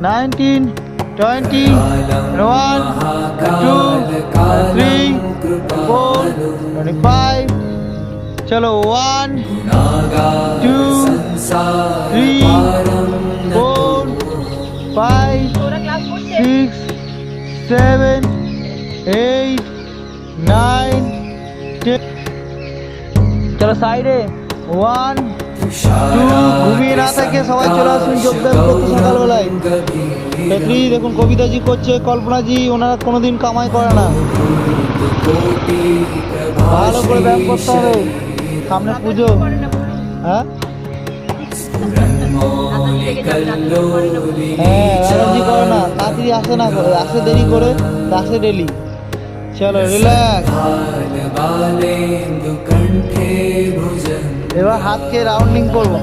19, 20, 1, 2, 3, 4, 25. चलो 1, 2, 3, 4, 5, 6, 7, 8, 9, 10. चलो साइडे 1, 2. ঘুমিয়ে না থেকে সবাই চলে আসুন যোগদান করতে সকালবেলায়। পেত্রি দেখুন, কবিতাজি করছে, কল্পনাজি, ওনারা কোনোদিন কামাই করে না। ভালো করে ব্যায়াম করতে হবে, সামনে পুজো। হ্যাঁ ব্যায়ামজি করে না, তাড়াতাড়ি আসে না, করে আসে দেরি করে, আসে ডেলি। চলো রিল্যাক্স। এবার হাতকে রাউন্ডিং করবো।